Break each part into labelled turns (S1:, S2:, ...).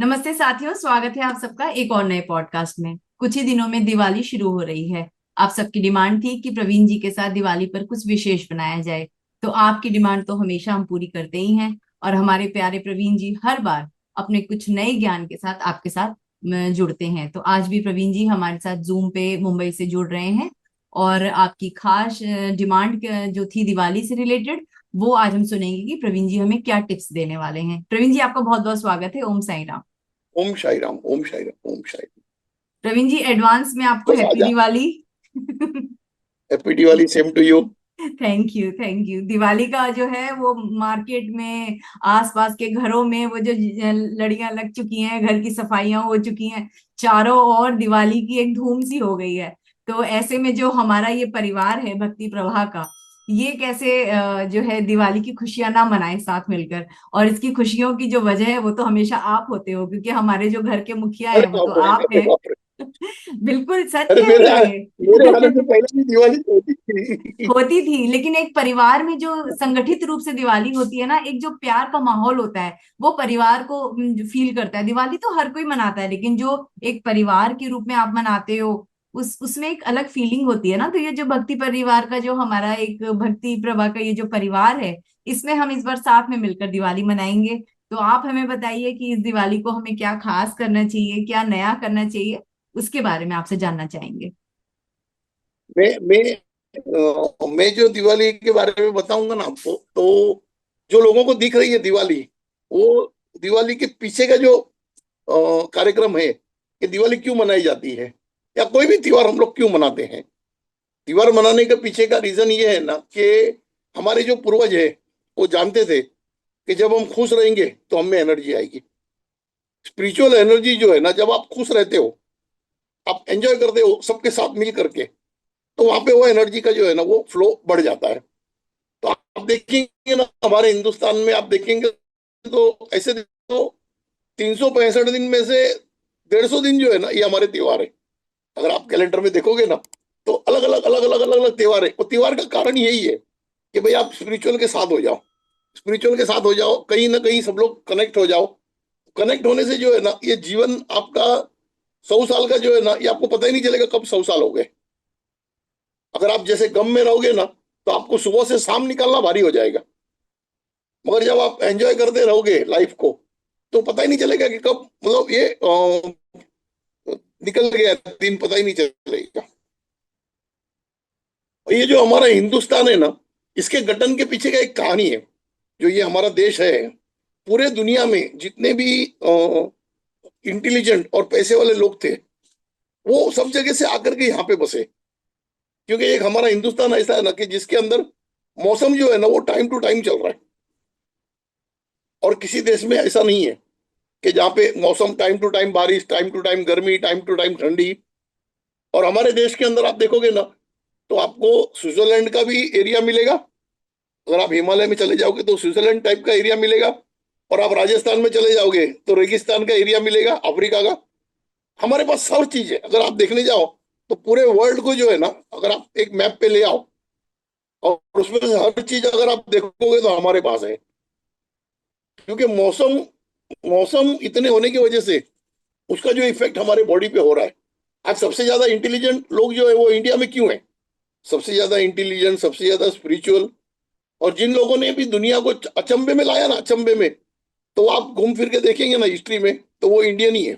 S1: नमस्ते साथियों, स्वागत है आप सबका एक और नए पॉडकास्ट में। कुछ ही दिनों में दिवाली शुरू हो रही है। आप सबकी डिमांड थी कि प्रवीण जी के साथ दिवाली पर कुछ विशेष बनाया जाए। तो आपकी डिमांड तो हमेशा हम पूरी करते ही हैं। और हमारे प्यारे प्रवीण जी हर बार अपने कुछ नए ज्ञान के साथ आपके साथ जुड़ते हैं। तो आज भी प्रवीण जी हमारे साथ जूम पे मुंबई से जुड़ रहे हैं। और आपकी खास डिमांड जो थी दिवाली से रिलेटेड, वो आज हम सुनेंगे कि प्रवीण जी हमें क्या टिप्स देने वाले हैं। प्रवीण जी, आपका बहुत बहुत स्वागत है। ओम साई राम।
S2: ओम शाई राम, ओम शाई राम, ओम शाई राम।
S1: प्रवीण जी, एडवांस में आपको
S2: बस
S1: हैप्पी
S2: आजा।
S1: Diwali.
S2: Happy Diwali, same to you.
S1: Thank you, thank you. Diwali का जो है वो मार्केट में, आसपास के घरों में वो जो लड़ियां लग चुकी हैं, घर की सफाइयां हो चुकी हैं, चारों ओर दिवाली की एक धूम सी हो गई है। तो ऐसे में जो हमारा ये परिवार है भक्ति प्रवाह का, ये कैसे जो है दिवाली की खुशियां ना मनाए साथ मिलकर। और इसकी खुशियों की जो वजह है वो तो हमेशा आप होते हो, क्योंकि हमारे जो घर के मुखिया
S2: अरे
S1: हैं वो तो
S2: बाप रे,
S1: आप
S2: अरे
S1: हैं।
S2: बाप रे।
S1: बिल्कुल
S2: अरे
S1: सत्य है ये।
S2: मेरे आने से पहले भी दिवाली तो होती थी।
S1: होती थी, लेकिन एक परिवार में जो संगठित रूप से दिवाली होती है ना, एक जो प्यार का माहौल होता है, वो परिवार को फील करता है। दिवाली तो हर कोई मनाता है, लेकिन जो एक परिवार के रूप में आप मनाते हो, उसमें एक अलग फीलिंग होती है ना। तो ये जो भक्ति परिवार का, जो हमारा एक भक्ति प्रभा का ये जो परिवार है, इसमें हम इस बार साथ में मिलकर दिवाली मनाएंगे। तो आप हमें बताइए कि इस दिवाली को हमें क्या खास करना चाहिए, क्या नया करना चाहिए, उसके बारे में आपसे जानना चाहेंगे।
S2: मैं जो दिवाली के बारे में बताऊंगा ना आपको, तो जो लोगों को दिख रही है दिवाली, वो दिवाली के पीछे का जो कार्यक्रम है कि दिवाली क्यों मनाई जाती है, या कोई भी त्योहार हम लोग क्यों मनाते हैं। त्योहार मनाने के पीछे का रीजन ये है ना कि हमारे जो पूर्वज है वो जानते थे कि जब हम खुश रहेंगे तो हमें एनर्जी आएगी। स्पिरिचुअल एनर्जी जो है ना, जब आप खुश रहते हो, आप एंजॉय करते हो सबके साथ मिल करके, तो वहां पे वो एनर्जी का जो है ना वो फ्लो बढ़ जाता है। तो आप देखेंगे ना, हमारे हिंदुस्तान में आप देखेंगे तो ऐसे तो 365 दिन में से 150 दिन जो है ना ये हमारे त्योहार है। अगर आप कैलेंडर में देखोगे ना, तो अलग अलग त्योहार है। और त्योहार का कारण यही है कि भाई आप स्पिरिचुअल के साथ हो जाओ, स्पिरिचुअल के साथ हो जाओ, कहीं ना कहीं सब लोग कनेक्ट हो जाओ। कनेक्ट होने से जो है ना ये जीवन आपका 100 साल का जो है ना, ये आपको पता ही नहीं चलेगा कब 100 साल हो गए। अगर आप जैसे गम में रहोगे ना, तो आपको सुबह से शाम निकालना भारी हो जाएगा। मगर जब आप एंजॉय करते रहोगे लाइफ को, तो पता ही नहीं चलेगा कि कब मतलब ये निकल गया दिन, पता ही नहीं चलेगा। और ये जो हमारा हिंदुस्तान है ना, इसके गठन के पीछे का एक कहानी है। जो ये हमारा देश है, पूरे दुनिया में जितने भी इंटेलिजेंट और पैसे वाले लोग थे, वो सब जगह से आकर के यहाँ पे बसे। क्योंकि एक हमारा हिंदुस्तान ऐसा है ना कि जिसके अंदर मौसम जो है ना वो टाइम टू टाइम चल रहा है। और किसी देश में ऐसा नहीं है कि जहाँ पे मौसम टाइम टू टाइम बारिश, टाइम टू टाइम गर्मी, टाइम टू टाइम ठंडी। और हमारे देश के अंदर आप देखोगे ना, तो आपको स्विट्जरलैंड का भी एरिया मिलेगा। अगर आप हिमालय में चले जाओगे तो स्विट्जरलैंड टाइप का एरिया मिलेगा। और आप राजस्थान में चले जाओगे तो रेगिस्तान का एरिया मिलेगा, अफ्रीका का। हमारे पास सब चीज है। अगर आप देखने जाओ तो पूरे वर्ल्ड को जो है ना, अगर आप एक मैप पे ले आओ और उसमें से हर चीज अगर आप देखोगे तो हमारे पास है। क्योंकि मौसम मौसम इतने होने की वजह से उसका जो इफेक्ट हमारे बॉडी पे हो रहा है। आज सबसे ज्यादा इंटेलिजेंट लोग जो है वो इंडिया में क्यों है? सबसे ज्यादा इंटेलिजेंट, सबसे ज्यादा स्पिरिचुअल, और जिन लोगों ने भी दुनिया को अचंभे में लाया ना, अचंभे में, तो आप घूम फिर के देखेंगे ना हिस्ट्री में, तो वो इंडियन ही है।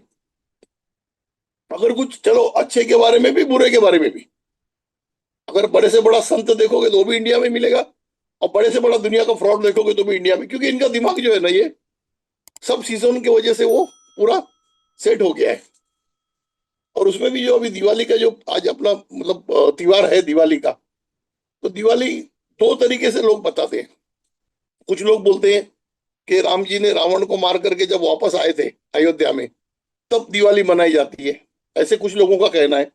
S2: अगर कुछ चलो अच्छे के बारे में भी, बुरे के बारे में भी, अगर बड़े से बड़ा संत देखोगे तो वो भी इंडिया में मिलेगा। और बड़े से बड़ा दुनिया का फ्रॉड देखोगे तो भी इंडिया में, क्योंकि इनका दिमाग जो है ना, ये सब सीजन की वजह से वो पूरा सेट हो गया है। और उसमें भी जो अभी दिवाली का जो आज अपना मतलब त्योहार है दिवाली का, तो दिवाली दो तरीके से लोग बताते हैं। कुछ लोग बोलते हैं कि राम जी ने रावण को मार करके जब वापस आए थे अयोध्या में, तब दिवाली मनाई जाती है। ऐसे कुछ लोगों का कहना है।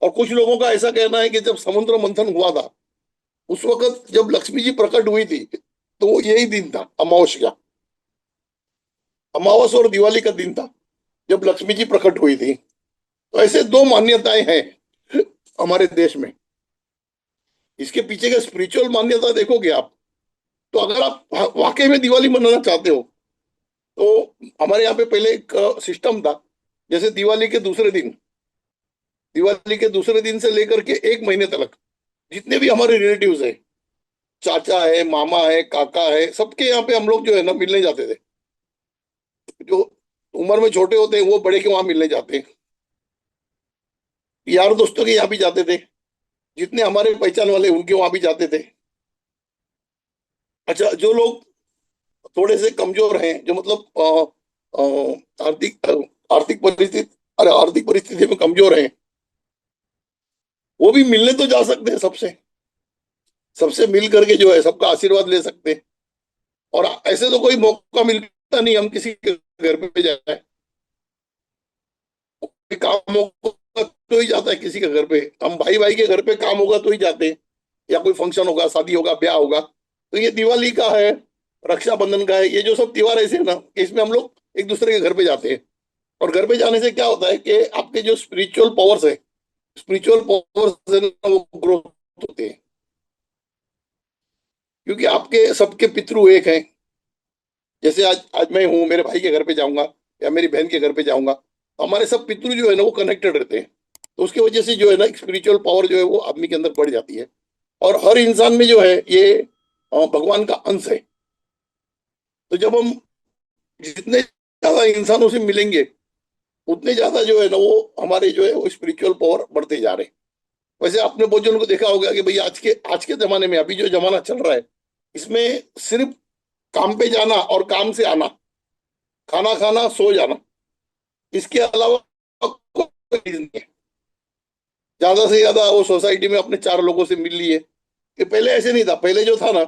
S2: और कुछ लोगों का ऐसा कहना है कि जब समुद्र मंथन हुआ था, उस वक्त जब लक्ष्मी जी प्रकट हुई थी, तो वो यही दिन था, अमावस का। अमावस और दिवाली का दिन था जब लक्ष्मी जी प्रकट हुई थी। तो ऐसे दो मान्यताएं हैं हमारे देश में। इसके पीछे का स्पिरिचुअल मान्यता देखोगे आप, तो अगर आप वाकई में दिवाली मनाना चाहते हो, तो हमारे यहाँ पे पहले एक सिस्टम था, जैसे दिवाली के दूसरे दिन से लेकर के एक महीने तक जितने भी हमारे रिलेटिव्स हैं, चाचा है, मामा है, काका है, सबके यहाँ पे हम लोग जो है ना मिलने जाते थे। जो उम्र में छोटे होते हैं वो बड़े के वहां मिलने जाते हैं, यार दोस्तों के यहाँ भी जाते थे, जितने हमारे पहचान वाले उनके वहां भी जाते थे। अच्छा, जो लोग थोड़े से कमजोर हैं, जो मतलब आर्थिक परिस्थिति अरे आर्थिक परिस्थिति में कमजोर हैं, वो भी मिलने तो जा सकते हैं सबसे। सबसे मिल करके जो है सबका आशीर्वाद ले सकते हैं। और ऐसे तो कोई मौका मिलता नहीं हम किसी के घर पे जाए। कोई काम होगा तो ही जाता है किसी के घर पे, हम भाई भाई के घर पे काम होगा तो ही जाते हैं, या कोई फंक्शन होगा, शादी होगा, ब्याह होगा। तो ये दिवाली का है, रक्षाबंधन का है, ये जो सब त्योहार ऐसे है ना कि इसमें हम लोग एक दूसरे के घर पे जाते हैं। और घर पे जाने से क्या होता है कि आपके जो स्पिरिचुअल पावर्स है ना वो ग्रोथ होते हैं। क्योंकि आपके सबके पितृ एक हैं। जैसे आज आज मैं हूँ, मेरे भाई के घर पे जाऊंगा या मेरी बहन के घर पे जाऊंगा, तो हमारे सब पितृ जो है ना वो कनेक्टेड रहते हैं। तो उसकी वजह से जो है ना स्पिरिचुअल पावर जो है वो आदमी के अंदर बढ़ जाती है। और हर इंसान में जो है ये भगवान का अंश है। तो जब हम जितने ज्यादा इंसानों से मिलेंगे, उतने ज्यादा जो है ना वो हमारे जो है वो स्पिरिचुअल पावर बढ़ते जा रहे हैं। वैसे आपने बहुत जनों को देखा होगा कि भाई आज के जमाने में अभी जो जमाना चल रहा है, इसमें सिर्फ काम पे जाना और काम से आना, खाना खाना, सो जाना, इसके अलावा कोई चीज नहीं है। ज्यादा से ज्यादा वो सोसाइटी में अपने चार लोगों से मिल लिए। कि पहले ऐसे नहीं था, पहले जो था ना,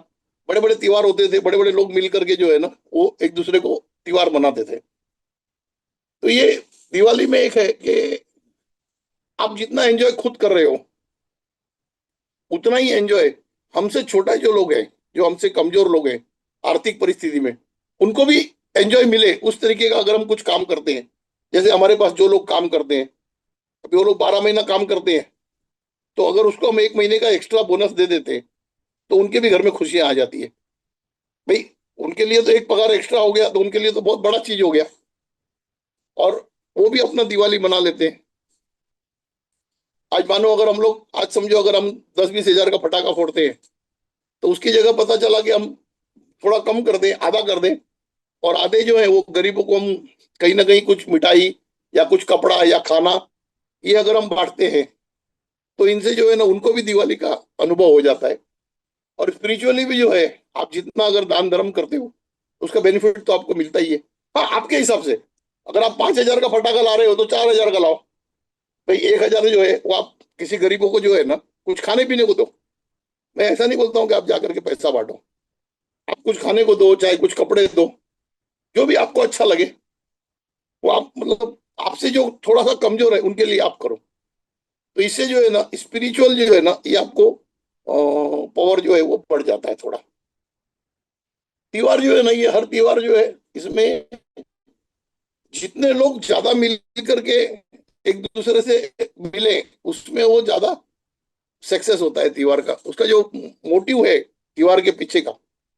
S2: बड़े बड़े त्योहार होते थे, बड़े बड़े लोग मिल करके जो है ना वो एक दूसरे को त्योहार मनाते थे। तो ये दिवाली में एक है कि आप जितना एंजॉय खुद कर रहे हो, उतना ही एंजॉय हमसे छोटा जो लोग हैं, जो हमसे कमजोर लोग हैं आर्थिक परिस्थिति में, उनको भी एंजॉय मिले उस तरीके का अगर हम कुछ काम करते हैं। जैसे हमारे पास जो लोग काम करते हैं, अभी वो लोग 12 महीना काम करते हैं, तो अगर उसको हम एक महीने का एक्स्ट्रा बोनस दे देते हैं, तो उनके भी घर में खुशियां आ जाती है। भाई, उनके लिए तो एक पगार एक्स्ट्रा हो गया, तो उनके लिए तो बहुत बड़ा चीज हो गया। और वो भी अपना दिवाली मना लेते हैं। आज मानो अगर हम लोग, आज समझो अगर हम 10-20 हजार का पटाखा फोड़ते हैं, तो उसकी जगह पता चला कि हम थोड़ा कम कर दें, आधा कर दें, और आधे जो है वो गरीबों को हम कहीं ना कहीं कुछ मिठाई या कुछ कपड़ा या खाना, ये अगर हम बांटते हैं, तो इनसे जो है ना उनको भी दिवाली का अनुभव हो जाता है। और स्पिरिचुअली भी जो है, आप जितना अगर दान धर्म करते हो, उसका बेनिफिट तो आपको मिलता ही है। हाँ, आपके हिसाब से अगर आप 5 हजार का फटाका ला रहे हो तो 4 हजार का लाओ। भाई, 1 हजार जो है वो आप किसी गरीबों को जो है ना कुछ खाने पीने को दो। मैं ऐसा नहीं बोलता हूँ कि आप जाकर के पैसा बांटो, आप कुछ खाने को दो, चाहे कुछ कपड़े दो, जो भी आपको अच्छा लगे वो आप, मतलब आपसे जो थोड़ा सा कमजोर है उनके लिए आप करो। तो इससे जो है ना स्पिरिचुअल जो है ना ये आपको पावर जो है वो बढ़ जाता है थोड़ा। त्योहार जो है ना, ये हर त्योहार जो है, इसमें जितने लोग ज्यादा मिल करके एक दूसरे से मिले, उसमें वो ज्यादा सक्सेस होता है त्योहार का। उसका जो मोटिव है त्योहार के पीछे का,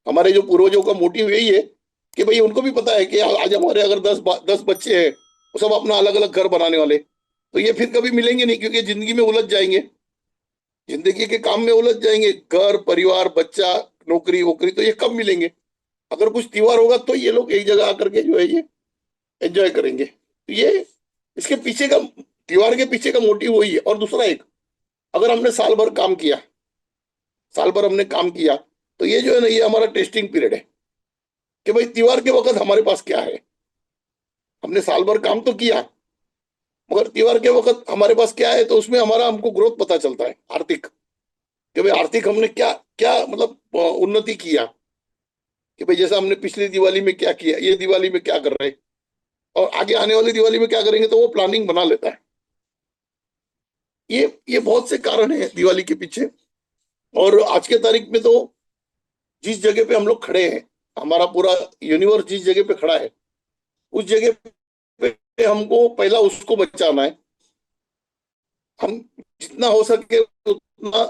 S2: हमारे जो पूर्वजों का मोटिव यही है कि भाई उनको भी पता है कि आज हमारे अगर 10 बच्चे हैं, वो सब अपना अलग अलग घर बनाने वाले, तो ये फिर कभी मिलेंगे नहीं, क्योंकि जिंदगी में उलझ जाएंगे, जिंदगी के काम में उलझ जाएंगे, घर परिवार बच्चा, नौकरी वोकरी, तो ये कब मिलेंगे। अगर कुछ त्योहार होगा तो ये लोग एक जगह आकर के जो है ये एंजॉय करेंगे। तो ये इसके पीछे का, त्योहार के पीछे का मोटिव वही है। और दूसरा एक, अगर हमने साल भर हमने काम किया, तो ये जो है ना ये हमारा टेस्टिंग पीरियड है कि भाई त्योहार के वक्त हमारे पास क्या है। हमने साल भर काम तो किया, मगर त्योहार के वक्त हमारे पास क्या है, तो उसमें हमारा हमको ग्रोथ पता चलता है आर्थिक, कि भाई आर्थिक हमने क्या क्या मतलब उन्नति किया। कि भाई जैसा हमने पिछली दिवाली में क्या किया, ये दिवाली में क्या कर रहे हैं, और आगे आने वाली दिवाली में क्या करेंगे, तो वो प्लानिंग बना लेता है। ये बहुत से कारण हैं दिवाली के पीछे। और आज के तारीख में तो जिस जगह पे हम लोग खड़े हैं, हमारा पूरा यूनिवर्स जिस जगह पे खड़ा है, उस जगह पे हमको पहला उसको बचाना है। हम जितना हो सके उतना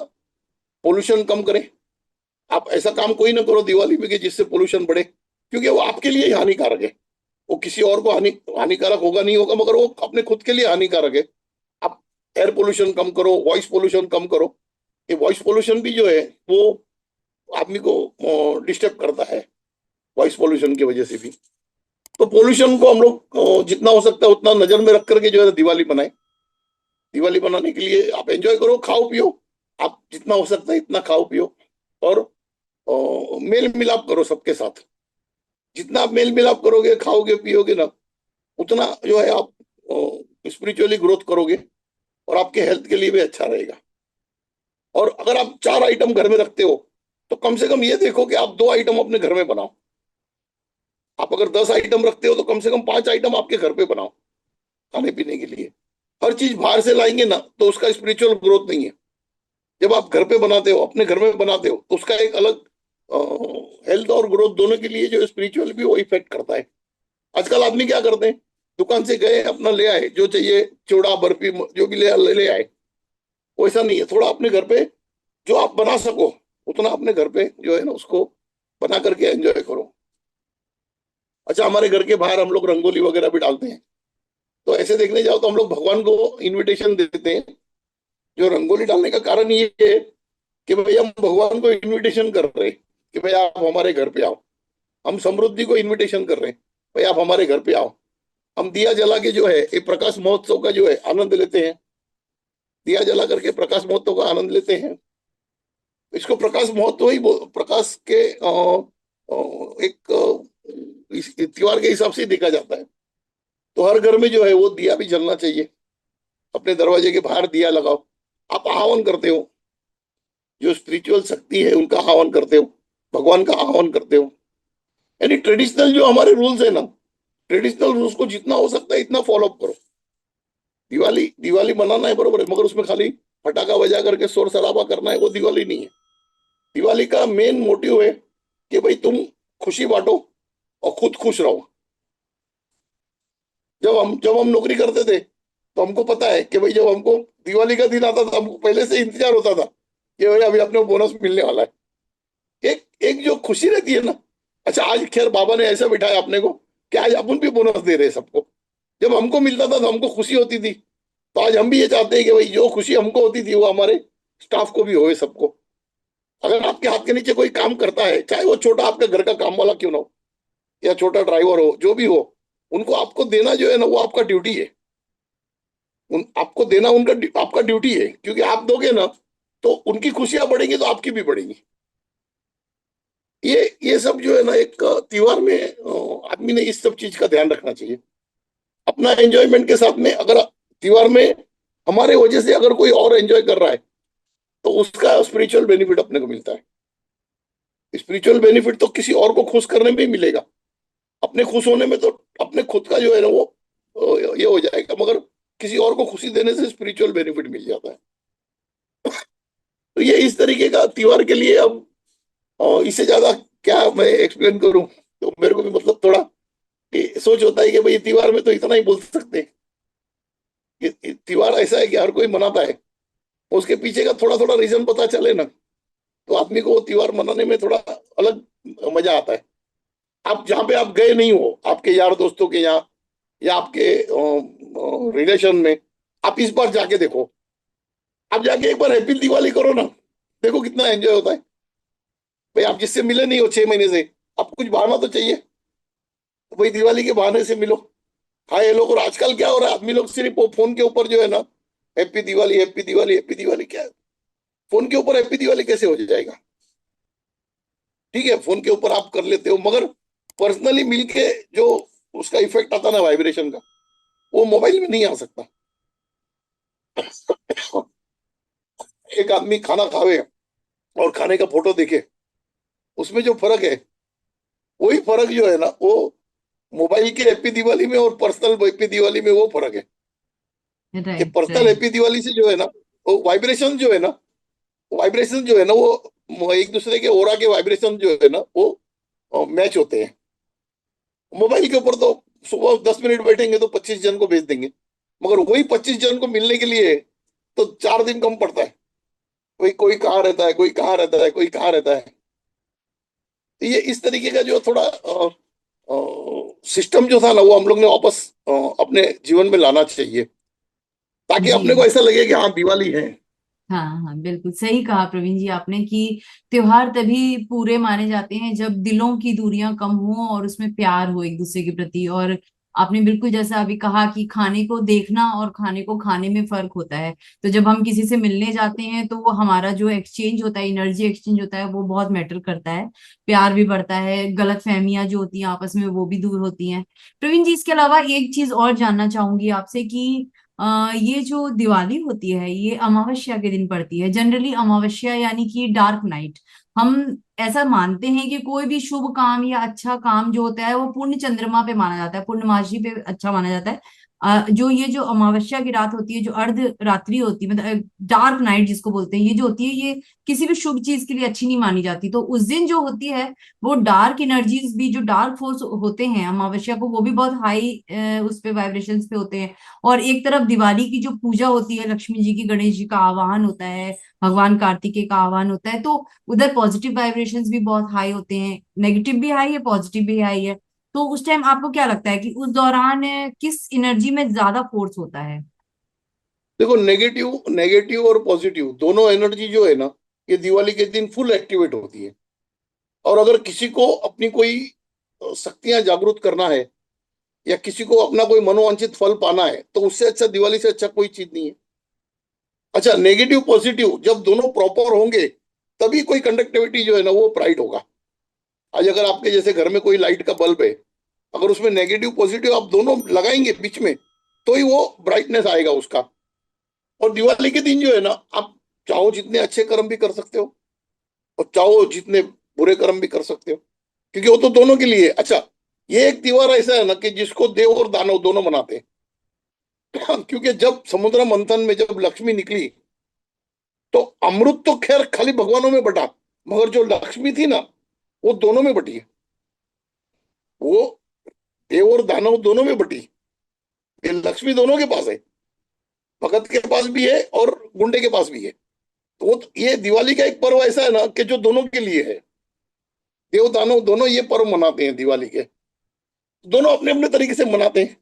S2: पोल्यूशन कम करें। आप ऐसा काम कोई ना करो दिवाली में कि जिससे पोल्यूशन बढ़े, क्योंकि वो आपके लिए ही हानिकारक है। वो किसी और को हानिकारक होगा नहीं होगा, मगर वो अपने खुद के लिए हानिकारक है। आप एयर पोल्यूशन कम करो, वॉइस पोल्यूशन कम करो। ये वॉइस पोल्यूशन भी जो है वो आदमी को डिस्टर्ब करता है, वॉइस पोल्यूशन की वजह से भी। तो पोल्यूशन को हम लोग जितना हो सकता है उतना नजर में रख करके जो है दिवाली बनाए। दिवाली बनाने के लिए आप एंजॉय करो, खाओ पियो। आप जितना हो सकता है इतना खाओ पियो, और मेल मिलाप करो सबके साथ। जितना आप मेल मिलाप करोगे, खाओगे पियोगे ना, उतना जो है आप स्पिरिचुअली ग्रोथ करोगे, और आपके हेल्थ के लिए भी अच्छा रहेगा। और अगर आप 4 आइटम घर में रखते हो, तो कम से कम ये देखो कि आप 2 आइटम अपने घर में बनाओ। आप अगर 10 आइटम रखते हो तो कम से कम 5 आइटम आपके घर पे बनाओ खाने पीने के लिए। हर चीज बाहर से लाएंगे ना तो उसका स्पिरिचुअल ग्रोथ नहीं है। जब आप घर पे बनाते हो, अपने घर में बनाते हो, तो उसका एक अलग हेल्थ और ग्रोथ दोनों के लिए जो स्पिरिचुअल भी वो इफेक्ट करता है। आजकल आदमी क्या करते हैं, दुकान से गए अपना ले आए जो चाहिए, चूड़ा बर्फी जो भी ले आए। वैसा नहीं है, थोड़ा अपने घर पे जो आप बना सको उतना अपने घर पे जो है ना उसको बना करके एंजॉय करो। अच्छा, हमारे घर के बाहर हम लोग रंगोली वगैरह भी डालते हैं। तो ऐसे देखने जाओ तो हम लोग भगवान को इनविटेशन देते हैं। जो रंगोली डालने का कारण ये है कि भाई हम भगवान को इनविटेशन कर रहे हैं कि भाई आप हमारे घर पे आओ। हम समृद्धि को इनविटेशन कर रहे हैं, भाई आप हमारे घर पे आओ। हम दिया जला के जो है ये प्रकाश महोत्सव का जो है आनंद लेते हैं। दिया जला करके प्रकाश महोत्सव का आनंद लेते हैं। इसको प्रकाश महोत्सव ही प्रकाश के एक इस त्योहार के हिसाब से ही देखा जाता है। तो हर घर में जो है वो दिया भी जलना चाहिए। अपने दरवाजे के बाहर दिया लगाओ। आप आह्वान करते हो, जो स्पिरिचुअल शक्ति है उनका आह्वान करते हो, भगवान का आह्वान करते हो। यानी ट्रेडिशनल जो हमारे रूल्स है ना, ट्रेडिशनल रूल्स को जितना हो सकता है इतना फॉलो करो। दिवाली दिवाली मनाना है बरोबर है, मगर उसमें खाली फटाका बजा करके शोर शराबा करना है वो दिवाली नहीं है। दिवाली का मेन मोटिव है कि भाई तुम खुशी बांटो और खुद खुश रहो। जब हम नौकरी करते थे तो हमको पता है कि भाई जब हमको दिवाली का दिन आता था हमको पहले से इंतजार होता था कि भाई अभी अपने बोनस मिलने वाला है। एक एक जो खुशी रहती है ना। अच्छा, आज खैर बाबा ने ऐसा बिठाया अपने को कि आज अपन भी बोनस दे रहे हैं सबको। जब हमको मिलता था तो हमको खुशी होती थी। तो आज हम भी ये चाहते हैं कि भाई जो खुशी हमको होती थी वो हमारे स्टाफ को भी होए, सबको। अगर आपके हाथ के नीचे कोई काम करता है, चाहे वो छोटा आपके घर का काम वाला क्यों ना हो, या छोटा ड्राइवर हो, जो भी हो, उनको आपको देना जो है ना वो आपका ड्यूटी है। उन आपको देना उनका आपका ड्यूटी है, क्योंकि आप दोगे ना तो उनकी खुशियां बढ़ेंगी तो आपकी भी बढ़ेंगी। ये सब जो है ना एक त्योहार में आदमी ने इस सब चीज का ध्यान रखना चाहिए। अपना एंजॉयमेंट के साथ में, अगर त्योहार में हमारे वजह से अगर कोई और एंजॉय कर रहा है तो उसका स्पिरिचुअल बेनिफिट अपने को मिलता है। स्पिरिचुअल बेनिफिट तो किसी और को खुश करने में ही मिलेगा। अपने खुश होने में तो अपने खुद का जो है ना वो ये हो जाएगा, मगर किसी और को खुशी देने से स्पिरिचुअल बेनिफिट मिल जाता है। तो ये इस तरीके का त्योहार के लिए अब इससे ज्यादा क्या मैं एक्सप्लेन करूं। तो मेरे को भी मतलब थोड़ा सोच होता है कि भाई त्योहार में तो इतना ही बोल सकते हैं कि त्योहार ऐसा है कि हर कोई मनाता है। उसके पीछे का थोड़ा थोड़ा रीजन पता चले ना तो आदमी को वो त्योहार मनाने में थोड़ा अलग मजा आता है। आप जहाँ पे आप गए नहीं हो, आपके यार दोस्तों के यहाँ या आपके रिलेशन में, आप इस बार जाके देखो। आप जाके एक बार हैप्पी दिवाली करो ना, देखो कितना एंजॉय होता है। भाई आप जिससे मिले नहीं हो 6 महीने से, आपको कुछ बहाना तो चाहिए, तो भाई दिवाली के बहाने से मिलो। हाँ, ये लोग, और आजकल क्या हो रहा है, आदमी लोग सिर्फ वो फोन के ऊपर जो है ना happy Diwali happy Diwali happy Diwali, क्या है? फोन के ऊपर हैप्पी दिवाली कैसे हो जाएगा? ठीक है, फोन के ऊपर आप कर लेते हो, मगर पर्सनली मिलके जो उसका इफेक्ट आता ना वाइब्रेशन का, वो मोबाइल में नहीं आ सकता। एक आदमी खाना खावे और खाने का फोटो देखे, उसमें जो फर्क है, वही फर्क जो है ना वो मोबाइल के हैप्पी दिवाली में और पर्सनल हैप्पी दिवाली में वो फर्क है। कि
S1: right,
S2: personal
S1: right.
S2: Happy Diwali से जो है ना वो वाइब्रेशन जो है ना, वाइब्रेशन जो है ना वो एक दूसरे के ओरा के वाइब्रेशन जो है ना वो मैच होते हैं। मोबाइल के ऊपर तो सुबह 10 मिनट बैठेंगे तो 25 जन को भेज देंगे, मगर वही 25 जन को मिलने के लिए तो 4 दिन कम पड़ता है। कोई कोई कहाँ रहता है, कोई कहाँ रहता है, कोई कहाँ रहता है। तो ये इस तरीके का जो थोड़ा सिस्टम जो था ना वो हम लोग ने वापस अपने जीवन में लाना चाहिए, ताकि
S1: जी
S2: अपने को ऐसा लगे कि हाँ दिवाली है।
S1: हाँ हाँ, बिल्कुल सही कहा प्रवीण जी आपने कि त्योहार तभी पूरे माने जाते हैं जब दिलों की दूरियां कम हो और उसमें प्यार हो एक दूसरे के प्रति। और आपने बिल्कुल जैसा अभी कहा कि खाने को देखना और खाने को खाने में फर्क होता है। तो जब हम किसी से मिलने जाते हैं तो वो हमारा जो एक्सचेंज होता है, एनर्जी एक्सचेंज होता है, वो बहुत मैटर करता है। प्यार भी बढ़ता है, गलत फहमियां जो होती हैं आपस में वो भी दूर होती हैं। प्रवीण जी, इसके अलावा एक चीज और जानना चाहूंगी आपसे कि ये जो दिवाली होती है ये अमावस्या के दिन पड़ती है। जनरली अमावस्या यानी कि डार्क नाइट। हम ऐसा मानते हैं कि कोई भी शुभ काम या अच्छा काम जो होता है वो पूर्ण चंद्रमा पे माना जाता है, पूर्णमासी पे अच्छा माना जाता है। जो ये जो अमावस्या की रात होती है, जो अर्ध रात्रि होती है, मतलब डार्क नाइट जिसको बोलते हैं, ये जो होती है ये किसी भी शुभ चीज के लिए अच्छी नहीं मानी जाती। तो उस दिन जो होती है वो डार्क एनर्जीज भी, जो डार्क फोर्स होते हैं अमावस्या को, वो भी बहुत हाई उस पे वाइब्रेशंस पे होते हैं। और एक तरफ दिवाली की जो पूजा होती है, लक्ष्मी जी की, गणेश जी का आह्वान होता है, भगवान कार्तिकेय का आह्वान होता है, तो उधर पॉजिटिव वाइब्रेशंस भी बहुत हाई होते हैं। नेगेटिव भी हाई है, पॉजिटिव भी हाई है। तो उस टाइम आपको क्या लगता है कि उस दौरान किस एनर्जी में ज्यादा फोर्स होता है?
S2: देखो, नेगेटिव नेगेटिव और पॉजिटिव दोनों एनर्जी जो है ना, ये दिवाली के दिन फुल एक्टिवेट होती है। और अगर किसी को अपनी कोई शक्तियां जागृत करना है, या किसी को अपना कोई मनोवांछित फल पाना है, तो उससे अच्छा, दिवाली से अच्छा कोई चीज नहीं है। अच्छा, नेगेटिव पॉजिटिव जब दोनों प्रॉपर होंगे, तभी कोई कंडक्टिविटी जो है ना वो ब्राइट होगा। आज अगर आपके जैसे घर में कोई लाइट का बल्ब है, अगर उसमें नेगेटिव पॉजिटिव आप दोनों लगाएंगे बीच में, तो ही वो ब्राइटनेस आएगा उसका। और दिवाली के दिन जो है ना, आप चाहो जितने अच्छे कर्म भी कर सकते हो, और चाहो जितने बुरे कर्म भी कर सकते हो, क्योंकि वो तो दोनों के लिए है। अच्छा, ये एक त्योहार ऐसा है ना कि जिसको देव और दानव दोनों मनाते हैं। क्योंकि जब समुद्र मंथन में जब लक्ष्मी निकली, तो अमृत तो खैर खाली भगवानों में बटा, मगर जो लक्ष्मी थी ना, वो दोनों में बटी है। वो देव और दानव दोनों में बटी। ये लक्ष्मी दोनों के पास है, भगत के पास भी है और गुंडे के पास भी है। तो ये दिवाली का एक पर्व ऐसा है ना कि जो दोनों के लिए है। देव दानव दोनों ये पर्व मनाते हैं दिवाली के, दोनों अपने अपने तरीके से मनाते हैं।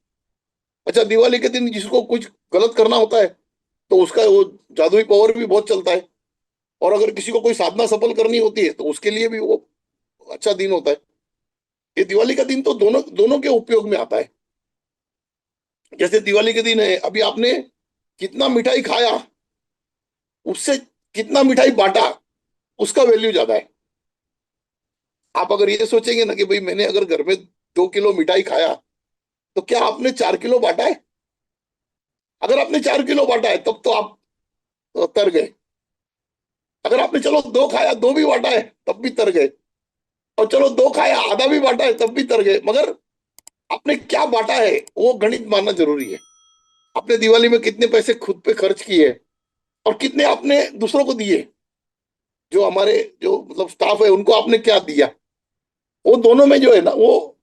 S2: अच्छा, दिवाली के दिन जिसको कुछ गलत करना होता है, तो उसका वो जादुई पावर भी बहुत चलता है। और अगर किसी को कोई साधना सफल करनी होती है, तो उसके लिए भी वो अच्छा दिन होता है। ये दिवाली का दिन तो दोनों दोनों के उपयोग में आता है। जैसे दिवाली के दिन है, अभी आपने कितना मिठाई खाया, उससे कितना मिठाई बांटा, उसका वैल्यू ज्यादा है। आप अगर ये सोचेंगे ना कि भाई मैंने अगर घर में 2 किलो मिठाई खाया, तो क्या आपने 4 किलो बांटा है? अगर आपने 4 किलो बांटा है तब तो आप तर गए। अगर आपने चलो दो खाया, दो भी बांटा है, तब भी तर गए। और चलो दो खाया, आधा भी बांटा है, तब भी तर गए। मगर आपने क्या बांटा है, वो गणित मानना जरूरी है। आपने दिवाली में कितने पैसे खुद पे खर्च किए, और कितने आपने दूसरों को दिए, जो हमारे जो मतलब स्टाफ है उनको आपने क्या दिया, वो दोनों में जो है ना वो,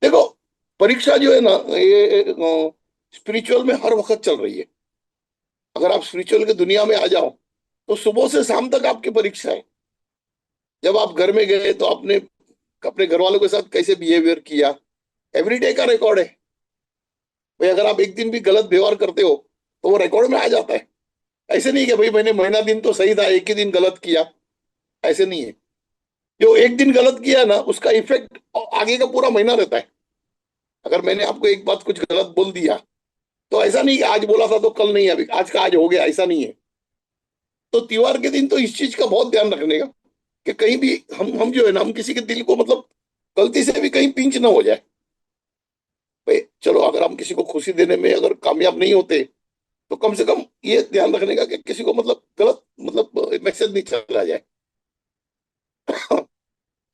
S2: देखो, परीक्षा जो है ना, ये स्पिरिचुअल में हर वक्त चल रही है। अगर आप स्पिरिचुअल की दुनिया में आ जाओ, तो सुबह से शाम तक आपकी परीक्षा है। जब आप घर में गए तो आपने अपने घर वालों के साथ कैसे बिहेवियर किया, एवरीडे का रिकॉर्ड है। भाई अगर आप एक दिन भी गलत व्यवहार करते हो, तो वो रिकॉर्ड में आ जाता है। ऐसे नहीं कि भाई मैंने महीना दिन तो सही था, एक ही दिन गलत किया, ऐसे नहीं है। जो एक दिन गलत किया ना, उसका इफेक्ट आगे का पूरा महीना रहता है। अगर मैंने आपको एक बात कुछ गलत बोल दिया, तो ऐसा नहीं कि आज बोला था तो कल नहीं, अभी आज का आज हो गया, ऐसा नहीं है। तो त्योहार के दिन तो इस चीज का बहुत ध्यान रखने का, कि कहीं भी हम जो है ना, हम किसी के दिल को मतलब गलती से भी कहीं पिंच ना हो जाए। भाई चलो, अगर हम किसी को खुशी देने में अगर कामयाब नहीं होते, तो कम से कम ये ध्यान रखने का कि किसी को मतलब गलत मतलब मैसेज नहीं चला जाए।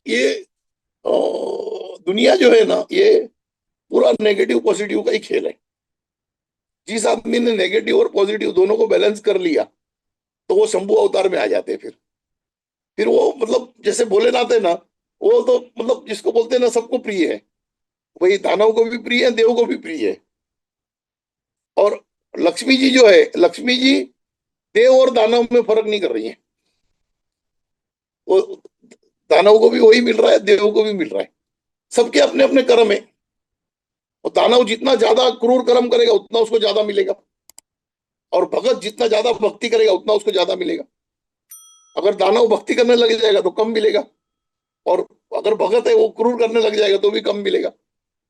S2: ये अ, दुनिया जो है ना, ये पूरा नेगेटिव पॉजिटिव का ही खेल है। जिस आदमी ने नेगेटिव और पॉजिटिव दोनों को बैलेंस कर लिया, तो वो शंभु अवतार में आ जाते हैं। फिर वो मतलब जैसे भोलेनाथ है ना, वो तो मतलब जिसको बोलते हैं ना सबको प्रिय है। वही दानव को भी प्रिय है, देव को भी प्रिय है। और लक्ष्मी जी जो है, लक्ष्मी जी देव और दानव में फर्क नहीं कर रही है। वो दानव को भी वही मिल रहा है, देव को भी मिल रहा है। सबके अपने अपने कर्म है। और दानव जितना ज्यादा क्रूर कर्म करेगा उतना उसको ज्यादा मिलेगा, और भगत जितना ज्यादा भक्ति करेगा उतना उसको ज्यादा मिलेगा। अगर दानव भक्ति करने लग जाएगा तो कम मिलेगा, और अगर भगत है वो क्रूर करने लग जाएगा तो भी कम मिलेगा।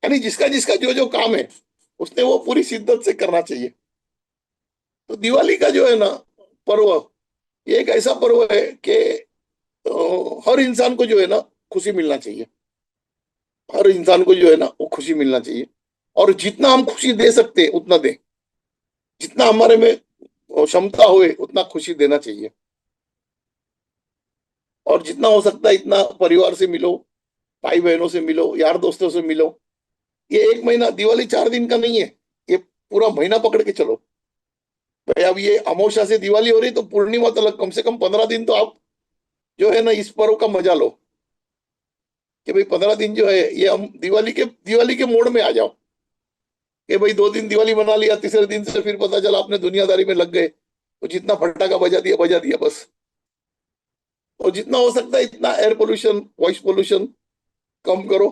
S2: यानी जिसका जिसका जो जो काम है उसने वो पूरी शिद्दत से करना चाहिए। तो दिवाली का जो है ना पर्व, ये एक ऐसा पर्व है कि हर इंसान को जो है ना खुशी मिलना चाहिए। हर इंसान को जो है ना वो खुशी मिलना चाहिए, और जितना हम खुशी दे सकते हैं उतना दें। जितना हमारे में क्षमता होए उतना खुशी देना चाहिए। और जितना हो सकता है इतना परिवार से मिलो, भाई बहनों से मिलो, यार दोस्तों से मिलो। ये एक महीना, दिवाली 4 दिन का नहीं है, ये पूरा महीना पकड़ के चलो भाई। अब ये अमावस्या से दिवाली हो रही तो पूर्णिमा तक कम से कम 15 दिन तो आप जो है ना इस पर्व का मजा लो। कि भाई 15 दिन जो है ये हम दिवाली के मोड में आ जाओ। कि भाई 2 दिन दिवाली मना लिया, तीसरे दिन से फिर पता चला अपने दुनियादारी में लग गए, तो जितना फटाका बजा दिया बस। और जितना हो सकता है इतना एयर पोल्यूशन, वॉइस पोल्यूशन कम करो।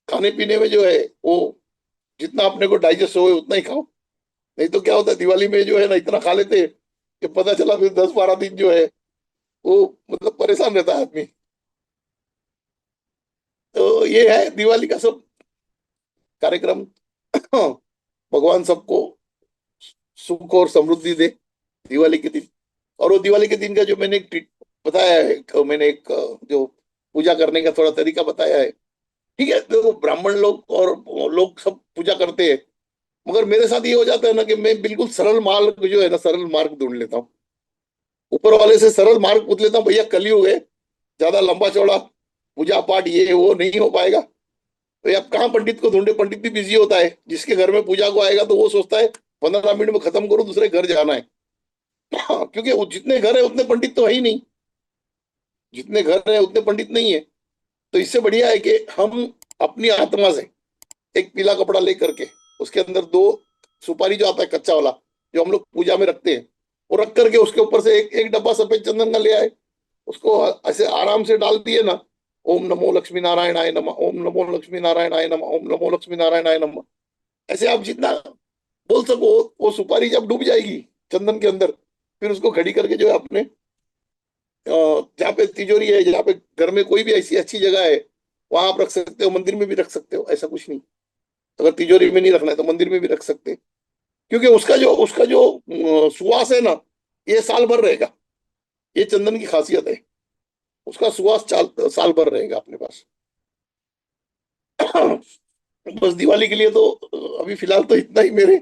S2: खाने पीने में जो है वो जितना अपने को डाइजेस्ट हो उतना ही खाओ। नहीं तो क्या होता है दिवाली में जो है ना इतना खा लेते हैं कि पता चला फिर 10-12 दिन जो है वो मतलब परेशान रहता है आदमी। तो ये है दिवाली का सब कार्यक्रम। भगवान सबको सुख और समृद्धि दे दिवाली के दिन। और वो दिवाली के दिन का जो मैंने एक बताया है, मैंने एक जो पूजा करने का थोड़ा तरीका बताया है। ठीक है, देखो ब्राह्मण लोग और लोग सब पूजा करते हैं, मगर मेरे साथ ये हो जाता है ना कि मैं बिल्कुल सरल मार्ग जो है ना सरल मार्ग ढूंढ लेता हूँ। ऊपर वाले से सरल मार्ग पूछ लेता हूँ, भैया कलयुग है, ज्यादा लंबा चौड़ा पूजा पाठ ये वो नहीं हो पाएगा। तो अब कहाँ पंडित को ढूंढे, पंडित भी बिजी होता है। जिसके घर में पूजा को आएगा तो वो सोचता है 15 मिनट में खत्म करो, दूसरे घर जाना है। क्योंकि वो जितने घर है उतने पंडित तो है ही नहीं, जितने घर है उतने पंडित नहीं है। तो इससे बढ़िया है कि हम अपनी आत्मा से एक पीला कपड़ा लेकर के उसके अंदर 2 सुपारी जो आता है कच्चा वाला, जो हम लोग पूजा में रखते हैं, वो रख करके उसके ऊपर से एक एक डब्बा सफेद चंदन का ले आए। उसको ऐसे आराम से डाल दिए ना, ओम नमो लक्ष्मी नारायणाय नमः, ओम नमो लक्ष्मी नारायणाय नमः, ओम नमो लक्ष्मी नारायणाय नमः। ऐसे आप जितना बोल सको, वो सुपारी जब डूब जाएगी चंदन के अंदर, फिर उसको खड़ी करके जो है अपने जहाँ पे तिजोरी है, जहाँ पे घर में कोई भी ऐसी अच्छी जगह है वहां आप रख सकते हो। मंदिर में भी रख सकते हो, ऐसा कुछ नहीं। अगर तिजोरी में नहीं रखना है तो मंदिर में भी रख सकते हैं। क्योंकि उसका जो सुवास है ना, ये साल भर रहेगा। ये चंदन की खासियत है, उसका सुवास साल भर रहेगा अपने पास। बस दिवाली के लिए तो अभी फिलहाल तो इतना ही मेरे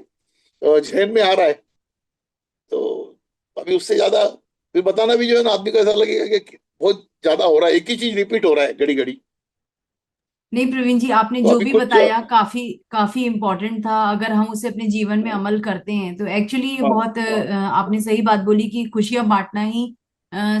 S2: जहन में आ रहा है। तो अभी उससे ज्यादा फिर बताना भी जो है ना आदमी को ऐसा लगेगा कि बहुत ज्यादा हो रहा है, एक ही चीज रिपीट हो रहा है घड़ी घड़ी।
S1: नहीं प्रवीण जी, आपने
S2: तो
S1: जो
S2: अभी
S1: भी
S2: कुछ
S1: बताया काफी काफी इम्पोर्टेंट था। अगर हम उसे अपने जीवन में अमल करते हैं तो एक्चुअली ये
S2: हाँ
S1: बहुत
S2: हाँ
S1: आपने सही बात बोली कि खुशियां बांटना ही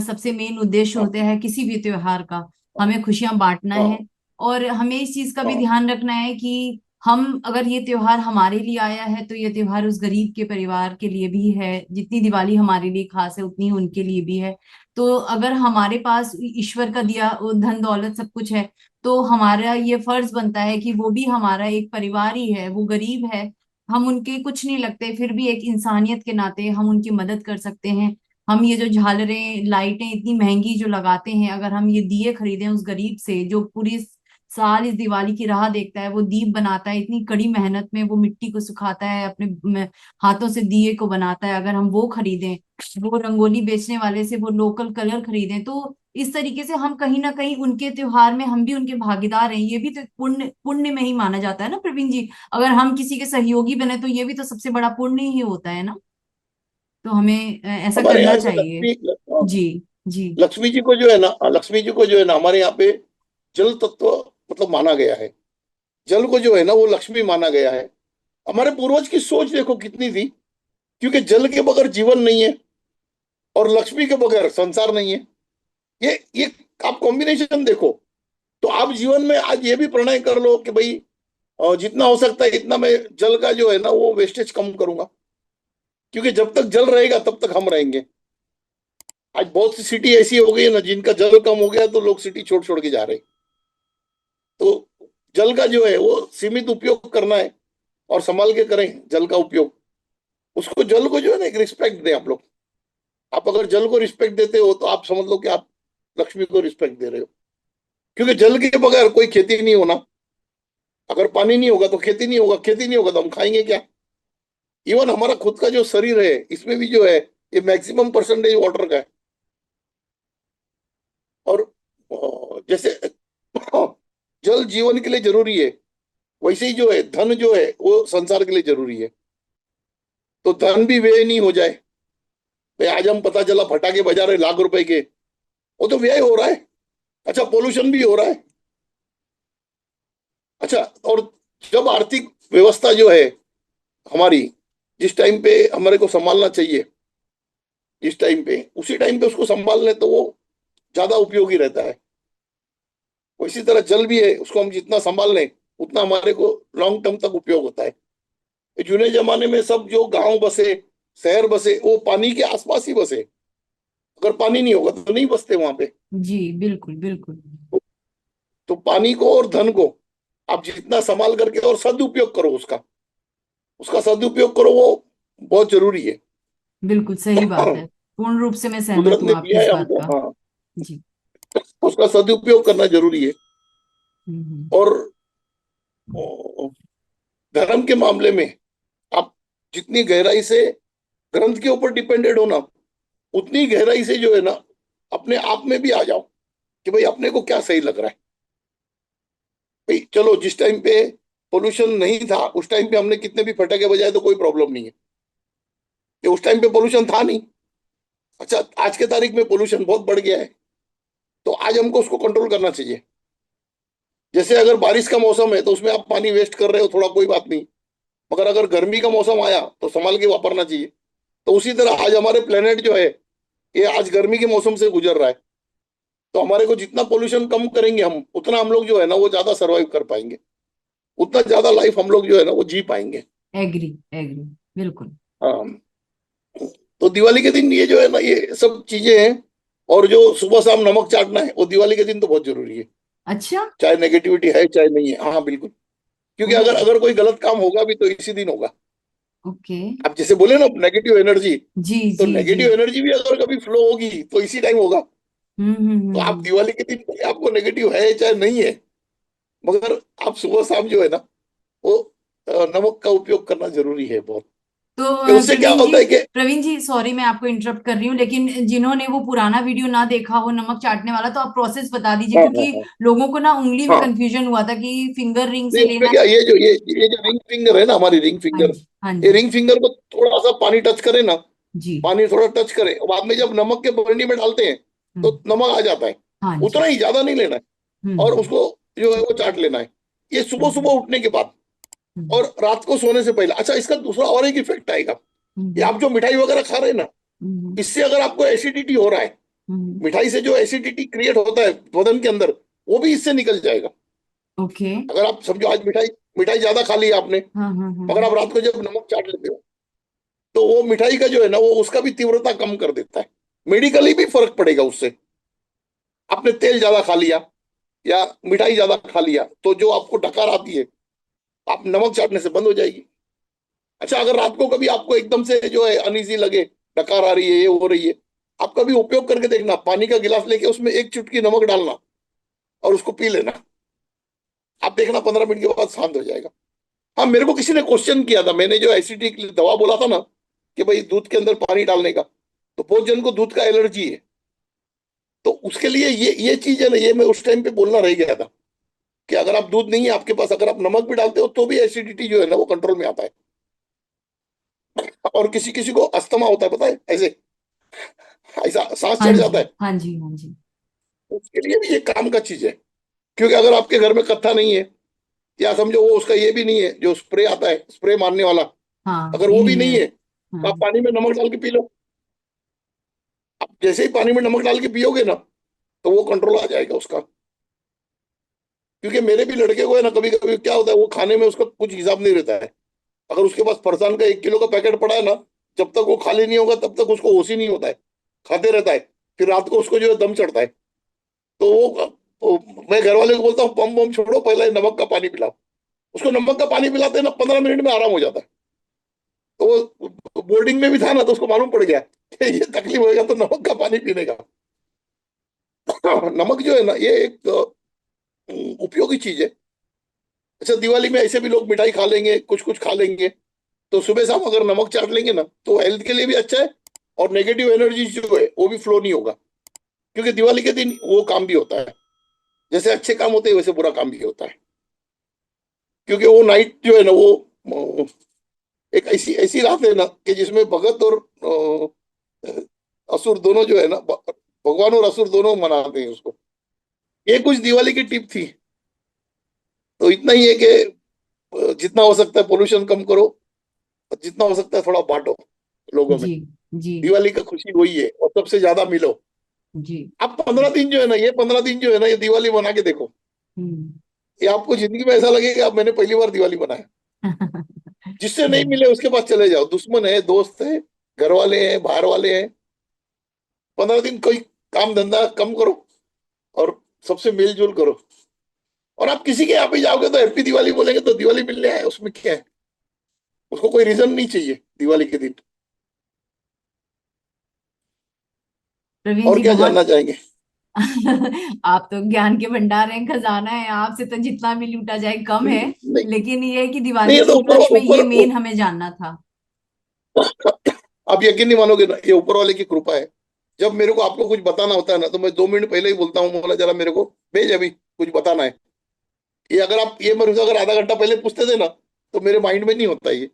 S1: सबसे मेन उद्देश्य
S2: हाँ
S1: होता है किसी भी त्योहार का। हमें खुशियां बांटना है,
S2: हाँ
S1: और हमें इस चीज का भी
S2: हाँ
S1: ध्यान रखना है कि हम अगर ये त्योहार हमारे लिए आया है तो ये त्योहार उस गरीब के परिवार के लिए भी है। जितनी दिवाली हमारे लिए खास है उतनी ही उनके लिए भी है। तो अगर हमारे पास ईश्वर का दिया वो धन दौलत सब कुछ है, तो हमारा ये फर्ज बनता है कि वो भी हमारा एक परिवार ही है, वो गरीब है, हम उनके कुछ नहीं लगते, फिर भी एक इंसानियत के नाते हम उनकी मदद कर सकते हैं। हम ये जो झालरें लाइटें इतनी महंगी जो लगाते हैं, अगर हम ये दिए खरीदें उस गरीब से जो पूरी साल इस दिवाली की राह देखता है, वो दीप बनाता है इतनी कड़ी मेहनत में, वो मिट्टी को सुखाता है अपने हाथों से दिए को बनाता है, अगर हम वो खरीदें, वो रंगोली बेचने वाले से वो लोकल कलर खरीदें, तो इस तरीके से हम कहीं ना कहीं उनके त्योहार में हम भी उनके भागीदार हैं। ये भी तो पुण्य पुण्य में ही माना जाता है ना प्रवीण जी। अगर हम किसी के सहयोगी बने तो ये भी तो सबसे बड़ा पुण्य ही होता है ना। तो हमें ऐसा
S2: हमारे
S1: करना
S2: यहाँ ऐसे
S1: चाहिए। जी। जी।
S2: लक्ष्मी जी को जो है ना, लक्ष्मी जी को जो है ना हमारे यहाँ पे जल तत्व मतलब माना गया है। जल को जो है ना वो लक्ष्मी माना गया है। हमारे पूर्वज की सोच देखो कितनी थी। क्योंकि जल के बगैर जीवन नहीं है, और लक्ष्मी के बगैर संसार नहीं है। ये आप कॉम्बिनेशन देखो। तो आप जीवन में आज ये भी प्रणय कर लो कि भाई जितना हो सकता है इतना मैं जल का जो है ना वो वेस्टेज कम करूंगा। क्योंकि जब तक जल रहेगा तब तक हम रहेंगे। आज बहुत सी सिटी ऐसी हो गई है ना जिनका जल कम हो गया तो लोग सिटी छोड़ छोड़ के जा रहे हैं। तो जल का जो है वो सीमित उपयोग करना है और संभाल के करें जल का उपयोग। उसको, जल को जो है ना एक रिस्पेक्ट दें आप लोग। आप अगर जल को रिस्पेक्ट देते हो तो आप समझ लो कि आप लक्ष्मी को रिस्पेक्ट दे रहे हो। क्योंकि जल के बगैर कोई खेती नहीं होना। अगर पानी नहीं होगा तो खेती नहीं होगा, खेती नहीं होगा तो हम खाएंगे क्या। इवन हमारा खुद का जो शरीर है इसमें भी जो है ये मैक्सिमम परसेंटेज वाटर का है। और जैसे जल जीवन के लिए जरूरी है, वैसे ही जो है धन जो है वो संसार के लिए जरूरी है। तो धन भी व्यय नहीं हो जाए। भाई आज हम पता चला फटाके बजा रहे लाख रुपए के, वो तो व्यय हो रहा है। अच्छा, पोल्यूशन भी हो रहा है। अच्छा, और जब आर्थिक व्यवस्था जो है हमारी, जिस टाइम पे हमारे को संभालना चाहिए, जिस टाइम पे उसी टाइम पे उसको संभाल लें तो वो ज्यादा उपयोगी रहता है। उसी तरह जल भी है, उसको हम जितना संभाल लें उतना हमारे को लॉन्ग टर्म तक उपयोग होता है। जूने जमाने में सब जो गांव बसे, शहर बसे, वो पानी के आसपास ही बसे। अगर पानी नहीं होगा तो नहीं बसते वहां पे।
S1: जी बिल्कुल बिल्कुल।
S2: तो, तो पानी को और धन को आप जितना संभाल करके और सदुपयोग करो उसका, उसका सदुपयोग करो, वो बहुत जरूरी है।
S1: बिल्कुल सही बात है, पूर्ण रूप से मैं सहमत
S2: कुदरत
S1: हूँ
S2: ने
S1: आपकी
S2: दिया
S1: इस
S2: है
S1: बात
S2: हमको,
S1: का।
S2: हाँ,
S1: जी।
S2: उसका सदुपयोग करना जरूरी है।
S1: हम्म।
S2: और ओ, धर्म के मामले में आप जितनी गहराई से ग्रंथ के ऊपर डिपेंडेड हो ना, उतनी गहराई से जो है ना अपने आप में भी आ जाओ कि भाई अपने को क्या सही लग रहा है। भाई चलो, जिस टाइम पे पोल्यूशन नहीं था उस टाइम पे हमने कितने भी फटाके बजाए तो कोई प्रॉब्लम नहीं है, कि उस टाइम पे पोल्यूशन था नहीं। अच्छा, आज के तारीख में पोल्यूशन बहुत बढ़ गया है, तो आज हमको उसको कंट्रोल करना चाहिए। जैसे अगर बारिश का मौसम है तो उसमें आप पानी वेस्ट कर रहे हो थोड़ा, कोई बात नहीं, मगर अगर गर्मी का मौसम आया तो संभाल के वापरना चाहिए। तो उसी तरह आज हमारे प्लेनेट जो है ये आज गर्मी के मौसम से गुजर रहा है। तो हमारे को जितना पोल्यूशन कम करेंगे हम, उतना हम लोग जो है ना वो ज्यादा सरवाइव कर पाएंगे, उतना ज्यादा लाइफ हम लोग जो है ना वो जी पाएंगे।
S1: Agree agree. बिल्कुल।
S2: हाँ, तो दिवाली के दिन ये जो है ना ये सब चीजें हैं। और जो सुबह शाम नमक चाटना है वो दिवाली के दिन तो बहुत जरूरी है।
S1: अच्छा।
S2: चाहे नेगेटिविटी है चाहे नहीं है, हाँ बिल्कुल। क्योंकि
S1: ओ।
S2: अगर अगर कोई गलत काम होगा भी तो इसी दिन होगा।
S1: ओके।
S2: आप जैसे बोले ना नेगेटिव एनर्जी,
S1: जी
S2: तो
S1: जी जी।
S2: नेगेटिव एनर्जी भी अगर कभी फ्लो होगी तो इसी टाइम होगा। तो आप
S1: हम्म।
S2: दिवाली के दिन भले आपको नेगेटिव है चाहे नहीं है, मगर आप सुबह शाम जो है ना वो नमक का उपयोग करना जरूरी है बहुत।
S1: तो
S2: कि उससे क्या
S1: प्रवीण जी,
S2: होता है कि
S1: प्रवीण जी सॉरी मैं आपको इंटरप्ट कर रही हूँ, लेकिन जिन्होंने वो पुराना वीडियो ना देखा हो नमक चाटने वाला, तो आप प्रोसेस बता दीजिए,
S2: हाँ हाँ
S1: क्योंकि
S2: हाँ
S1: लोगों को ना उंगली में
S2: हाँ,
S1: कंफ्यूजन हुआ था कि फिंगर रिंग
S2: नहीं
S1: से
S2: उसमें
S1: लेना
S2: क्या,
S1: है।
S2: ये जो रिंग फिंगर है ना, हमारी रिंग
S1: हाँ
S2: फिंगर,
S1: जी हाँ
S2: ये
S1: जी।
S2: रिंग फिंगर को थोड़ा सा पानी टच करे ना,
S1: जी।
S2: पानी थोड़ा टच करे और बाद में जब नमक के बरनी में डालते हैं तो
S1: हम्म।
S2: नमक आ जाता है।
S1: हाँ
S2: उतना
S1: जी।
S2: ही, ज्यादा नहीं लेना है। और
S1: हम्म
S2: उसको जो है वो चाट लेना है, ये सुबह सुबह
S1: हम्म
S2: उठने के बाद
S1: हम्म
S2: और रात को सोने से पहले। अच्छा, इसका दूसरा और एक इफेक्ट आएगा। ये
S1: हम्म
S2: आप जो मिठाई वगैरह खा रहे हैं ना,
S1: हम्म
S2: इससे अगर आपको एसिडिटी हो रहा है,
S1: हम्म।
S2: मिठाई से जो एसिडिटी क्रिएट होता है बदन के अंदर, वो भी इससे निकल जाएगा।
S1: ओके।
S2: अगर आप समझो आज मिठाई मिठाई ज्यादा खा ली आपने, मगर
S1: हाँ।
S2: आप रात को जब नमक चाट लेते हो तो वो मिठाई का जो है ना वो उसका भी तीव्रता कम कर देता है। मेडिकली भी फर्क पड़ेगा उससे। आपने तेल ज्यादा खा लिया या मिठाई ज्यादा खा लिया तो जो आपको डकार आती है, आप नमक चाटने से बंद हो जाएगी। अच्छा, अगर रात को कभी आपको एकदम से जो है अनईजी लगे, डकार आ रही है, ये हो रही है, आप कभी उपयोग करके देखना, पानी का गिलास लेके उसमें एक चुटकी नमक डालना और उसको पी लेना। आप देखना 15 मिनट के बाद शांत हो जाएगा। हाँ, मेरे को किसी ने क्वेश्चन किया था, मैंने जो एसिडिटी के लिए दवा बोला था ना कि भाई दूध के अंदर पानी डालने का, तो बहुत जन को दूध का एलर्जी है। तो उसके लिए ये चीज है ना, ये मैं उस टाइम पे बोलना रह गया था कि अगर आप दूध नहीं है आपके पास, अगर आप नमक भी डालते हो तो भी एसिडिटी जो है ना वो कंट्रोल में आता है। और किसी किसी को अस्थमा होता है, पता है, ऐसे ऐसा सांस
S1: हाँ
S2: चढ़
S1: जी
S2: जाता है।
S1: हाँ जी हाँ जी।
S2: उसके लिए भी ये काम का चीज है। क्योंकि अगर आपके घर में कत्था नहीं है, या समझो वो उसका ये भी नहीं है जो स्प्रे आता है स्प्रे मारने वाला,
S1: हाँ
S2: अगर वो भी नहीं
S1: इनहेलर।
S2: है तो
S1: हाँ।
S2: आप पानी में नमक डाल के पी लो। आप जैसे ही पानी में नमक डाल के पियोगे ना तो वो कंट्रोल आ जाएगा उसका। क्योंकि मेरे भी लड़के को है ना, कभी कभी क्या होता है, वो खाने में उसका कुछ हिसाब नहीं रहता है। अगर उसके पास फरसान का 1 किलो का पैकेट पड़ा है ना, जब तक वो खाली नहीं होगा तब तक उसको होश ही नहीं होता है, खाते रहता है। फिर रात को उसको जो है दम चढ़ता है। तो वो मैं घर वाले को बोलता हूँ पम पम छोड़ो, पहले नमक का पानी पिलाओ। उसको नमक का पानी पिलाते हैं ना, 15 मिनट में आराम हो जाता है। तो वो बोर्डिंग में भी था ना, तो उसको मालूम पड़ गया कि ये तकलीफ होएगा तो नमक का पानी पीने का। नमक जो है ना, ये एक उपयोगी चीज है। अच्छा, दिवाली में ऐसे भी लोग मिठाई खा लेंगे, कुछ कुछ खा लेंगे, तो सुबह शाम अगर नमक चाट लेंगे ना, तो हेल्थ के लिए भी अच्छा है। और नेगेटिव एनर्जी जो है वो भी फ्लो नहीं होगा। क्योंकि दिवाली के दिन वो काम भी होता है, जैसे अच्छे काम होते हैं वैसे बुरा काम भी होता है। क्योंकि वो नाइट जो है ना, वो एक ऐसी ऐसी रात है ना कि जिसमें भगत और असुर दोनों जो है ना, भगवान और असुर दोनों मनाते हैं उसको। ये कुछ दिवाली की टिप थी। तो इतना ही है कि जितना हो सकता है पोल्यूशन कम करो, और जितना हो सकता है थोड़ा बांटो लोगों में।
S1: जी जी
S2: दिवाली का खुशी वही है, और सबसे ज्यादा मिलो।
S1: जी।
S2: आप 15 दिन जो है ना, ये 15 दिन जो है ना, ये दिवाली बना के देखो।
S1: हम्म।
S2: ये आपको जिंदगी में ऐसा लगेगा अब मैंने पहली बार दिवाली बनाया। जिससे नहीं
S1: हम्म।
S2: मिले उसके पास चले जाओ, दुश्मन है, दोस्त है, घर वाले हैं, बाहर वाले हैं। 15 दिन कोई काम धंधा कम करो, और सबसे मेल जोल करो। और आप किसी के यहाँ पे जाओगे तो हैप्पी दिवाली बोलेंगे तो दिवाली मिलने आए, उसमें क्या है? उसको कोई रीजन नहीं चाहिए दिवाली के दिन।
S1: प्रवीण
S2: और
S1: जी
S2: क्या
S1: बहुत
S2: जानना चाहेंगे?
S1: आप तो ज्ञान के भंडार हैं, खजाना है, आपसे तो जितना भी लूटा जाए कम है।
S2: नहीं,
S1: लेकिन ये है कि
S2: नहीं,
S1: दिवाली
S2: ये
S1: के
S2: तो ऊपर
S1: उपलक्ष्य में ये
S2: ऊपर
S1: मेन हमें जानना था।
S2: आप यकीन नहीं मानोगे ना, ये ऊपर वाले की कृपा है। जब मेरे को आपको कुछ बताना होता है ना, तो मैं 2 मिनट पहले ही बोलता हूँ, बोला जरा मेरे को भेज, अभी कुछ बताना है। ये अगर आप ये मेरे से अगर आधा घंटा पहले पूछते थे ना, तो मेरे माइंड में नहीं होता ये।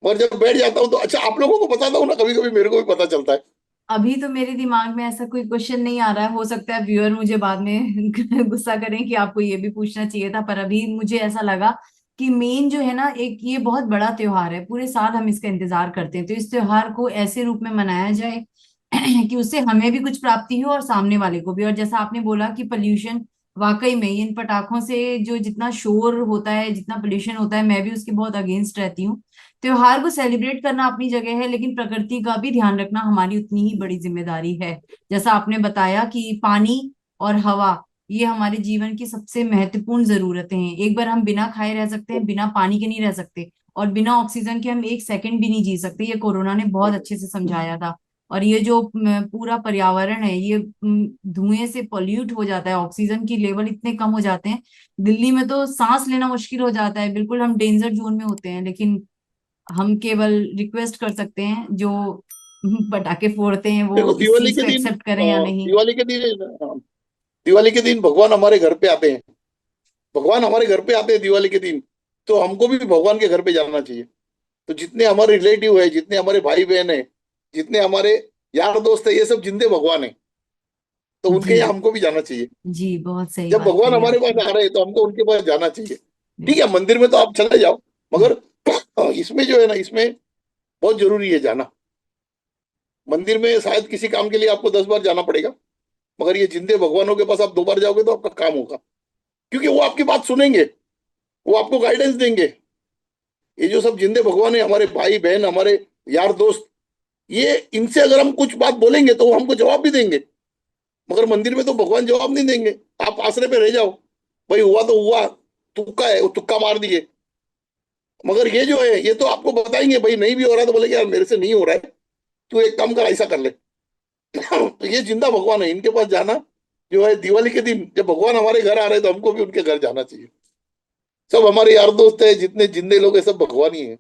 S2: मगर जब बैठ जाता हूँ तो अच्छा, आप लोगों को बताता हूँ ना, कभी कभी मेरे को भी पता चलता है।
S1: अभी तो मेरे दिमाग में ऐसा कोई क्वेश्चन नहीं आ रहा है, हो सकता है व्यूअर मुझे बाद में गुस्सा करें कि आपको ये भी पूछना चाहिए था, पर अभी मुझे ऐसा लगा कि मेन जो है ना, एक ये बहुत बड़ा त्योहार है, पूरे साल हम इसका इंतजार करते हैं, तो इस त्योहार को ऐसे रूप में मनाया जाए कि उससे हमें भी कुछ प्राप्ति हो और सामने वाले को भी। और जैसा आपने बोला कि पोल्यूशन, वाकई में इन पटाखों से जो जितना शोर होता है, जितना पोल्यूशन होता है, मैं भी उसके बहुत अगेंस्ट रहती हूँ। त्योहार को सेलिब्रेट करना अपनी जगह है, लेकिन प्रकृति का भी ध्यान रखना हमारी उतनी ही बड़ी जिम्मेदारी है। जैसा आपने बताया कि पानी और हवा, ये हमारे जीवन की सबसे महत्वपूर्ण जरूरतें हैं। एक बार हम बिना खाए रह सकते हैं, बिना पानी के नहीं रह सकते, और बिना ऑक्सीजन के हम एक सेकंड भी नहीं जी सकते। ये कोरोना ने बहुत अच्छे से समझाया था। और ये जो पूरा पर्यावरण है, ये धुएं से पोल्यूट हो जाता है, ऑक्सीजन की लेवल इतने कम हो जाते हैं, दिल्ली में तो सांस लेना मुश्किल हो जाता है, बिल्कुल हम डेंजर जोन में होते हैं। लेकिन हम केवल रिक्वेस्ट कर सकते हैं, जो पटाखे फोड़ते हैं
S2: देखो
S1: वो इस
S2: दिवाली
S1: चीज
S2: के
S1: को
S2: दिन,
S1: एक्सेप्ट करें या नहीं।
S2: दिवाली के दिन, दिवाली के दिन भगवान हमारे घर पे आते हैं। भगवान हमारे घर पे आते हैं दिवाली के दिन। तो हमको भी भगवान के घर पे जाना चाहिए। तो जितने हमारे रिलेटिव है, जितने हमारे भाई बहन है, जितने हमारे यार दोस्त है, ये सब जिंदे भगवान है। तो उनके
S1: जी
S2: यहाँ हमको भी जाना चाहिए।
S1: जी, बहुत सही
S2: जब
S1: बात
S2: भगवान
S1: कही
S2: हमारे
S1: आपने।
S2: पास आ रहे हैं तो हमको उनके पास जाना चाहिए। ठीक
S1: बिल्कुल।
S2: है, मंदिर में तो आप चले जाओ, मगर इसमें जो है ना, इसमें बहुत जरूरी है जाना। मंदिर में शायद किसी काम के लिए आपको 10 बार जाना पड़ेगा, मगर ये जिंदे भगवानों के पास आप 2 बार जाओगे तो आपका काम होगा। क्योंकि वो आपकी बात सुनेंगे, वो आपको गाइडेंस देंगे। ये जो सब जिंदे भगवान है, हमारे भाई बहन, हमारे यार दोस्त, ये इनसे अगर हम कुछ बात बोलेंगे तो वो हमको जवाब भी देंगे। मगर मंदिर में तो भगवान जवाब नहीं देंगे। आप आसरे पे रह जाओ, भाई हुआ तो हुआ, तुक्का है, वो तुक्का मार दिए। मगर ये जो है, ये तो आपको बताएंगे, भाई नहीं भी हो रहा तो बोलेंगे यार मेरे से नहीं हो रहा है, तू एक काम कर, ऐसा कर ले। तो ये जिंदा भगवान है, इनके पास जाना जो है दिवाली के दिन, जब भगवान हमारे घर आ रहे हैं तो हमको भी उनके घर जाना चाहिए। सब हमारे यार दोस्त है, जितने जिंदे लोग हैं, सब भगवान ही है।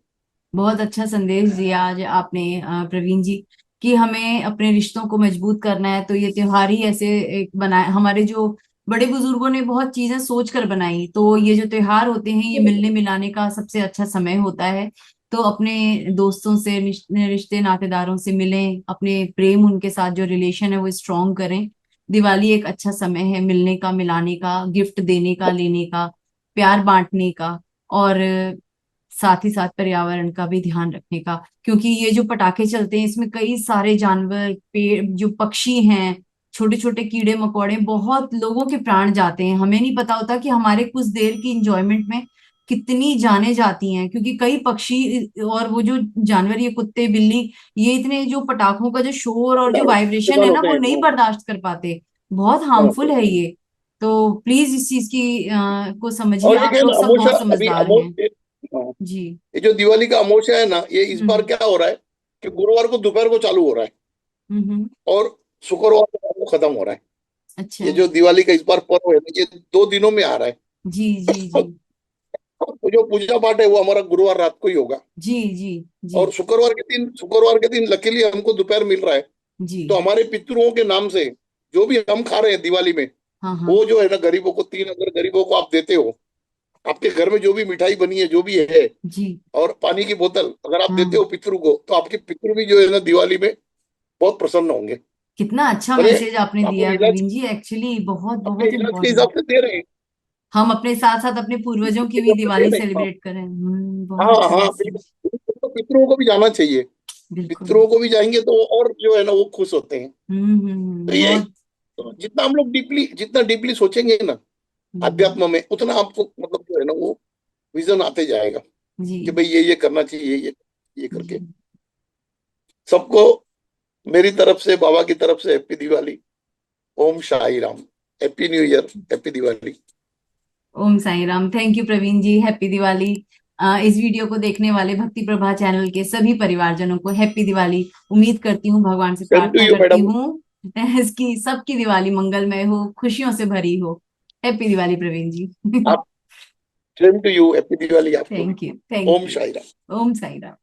S1: बहुत अच्छा संदेश दिया आज आपने प्रवीण जी, कि हमें अपने रिश्तों को मजबूत करना है, तो ये त्योहार ही ऐसे एक बनाए। हमारे जो बड़े बुजुर्गों ने बहुत चीजें सोच कर बनाई, तो ये जो त्योहार होते हैं, ये मिलने मिलाने का सबसे अच्छा समय होता है। तो अपने दोस्तों से, रिश्ते नातेदारों से मिलें, अपने प्रेम, उनके साथ जो रिलेशन है वो स्ट्रॉन्ग करें। दिवाली एक अच्छा समय है मिलने का, मिलाने का, गिफ्ट देने का, लेने का, प्यार बांटने का, और साथ ही साथ पर्यावरण का भी ध्यान रखने का। क्योंकि ये जो पटाखे चलते हैं, इसमें कई सारे जानवर, पेड़, जो पक्षी हैं, छोटे छोटे कीड़े मकोड़े, बहुत लोगों के प्राण जाते हैं। हमें नहीं पता होता कि हमारे कुछ देर की इंजॉयमेंट में कितनी जाने जाती हैं, क्योंकि कई पक्षी और वो जो जानवर, ये कुत्ते बिल्ली, ये इतने जो पटाखों का जो शोर और जो वाइब्रेशन है
S2: परेशान
S1: ना,
S2: होते
S1: वो
S2: हैं
S1: नहीं
S2: वो।
S1: बर्दाश्त कर पाते। बहुत
S2: हाँ,
S1: हार्मफुल है ये। तो प्लीज इस चीज की को समझिए,
S2: और एक
S1: आप
S2: है
S1: लोग
S2: ना
S1: सब
S2: अमोशा,
S1: बहुत
S2: अभी
S1: समझदार हैं।
S2: अमोश, हाँ,
S1: जी।
S2: ये जो दिवाली का अमोशा है ना, ये इस बार
S1: हम्म।
S2: क्या हो रहा है कि गुरुवार को दोपहर को चालू हो रहा है
S1: हम्म।
S2: और शुक्रवार को रात को खत्म हो रहा है।
S1: अच्छा।
S2: ये जो दिवाली का इस बार पर्व है ना, ये 2 दिनों में आ रहा है।
S1: जी जी जी।
S2: तो जो पूजा पाठ है वो हमारा गुरुवार रात को ही होगा।
S1: जी जी जी।
S2: और शुक्रवार के दिन लकीली हमको दोपहर मिल रहा है।
S1: जी।
S2: तो हमारे पितरों के नाम से जो भी हम खा रहे हैं दिवाली में,
S1: हाँ हाँ।
S2: वो जो है ना गरीबों को, 3 अगर गरीबों को आप देते हो, आपके घर में जो भी मिठाई बनी है जो भी है,
S1: जी।
S2: और पानी की बोतल अगर आप देते
S1: हाँ।
S2: हो पितरों को, तो आपके पितृ भी जो है ना दिवाली में बहुत प्रसन्न होंगे।
S1: कितना अच्छा
S2: भले
S1: मैसेज आपने
S2: आप
S1: दिया
S2: इलाज
S1: प्रवीण जी, एक्चुअली बहुत
S2: अपने
S1: बहुत
S2: इलाज के
S1: इम्पोर्टेंट।
S2: हिसाब से दे रहे हैं,
S1: हम अपने साथ साथ अपने पूर्वजों की भी
S2: हिसाब से दे
S1: दिवाली
S2: रहे हैं। हाँ
S1: सेलिब्रेट करें। बहुत
S2: हाँ
S1: अच्छा
S2: हाँ,
S1: मैसेज।
S2: बिल्कुल। तो पितरों को भी जाना चाहिए।
S1: बिल्कुल।
S2: पितरों को भी जाएंगे तो और जो है ना वो खुश होते हैं। तो ये,
S1: बहुत।
S2: तो जितना डीपली सोचेंगे ना
S1: हम्म।
S2: अध्यात्म में, उतना आपको मतलब जो है ना वो विजन आते जाएगा कि
S1: जी
S2: भाई ये करना चाहिए, ये करके।
S1: जी।
S2: सबको मेरी तरफ से, बाबा की तरफ से happy Diwali. Om Sai Ram. Happy new year, happy Diwali.
S1: Om Sai Ram. Thank you Praveen ji, happy Diwali. इस वीडियो को देखने वाले भक्ति प्रभा चैनल के सभी परिवारजनों को हैप्पी दिवाली। उम्मीद करती हूँ, भगवान से
S2: सेम टू
S1: प्रार्थना
S2: यू
S1: करती
S2: मैडम।
S1: हूँ इसकी सबकी दिवाली मंगलमय हो, खुशियों से भरी हो। हैप्पी दिवाली प्रवीण जी।
S2: आप, same to you, happy Diwali आपको भी।
S1: Thank you thank
S2: Om
S1: you.
S2: Sai Ram.
S1: Om Sai Ram.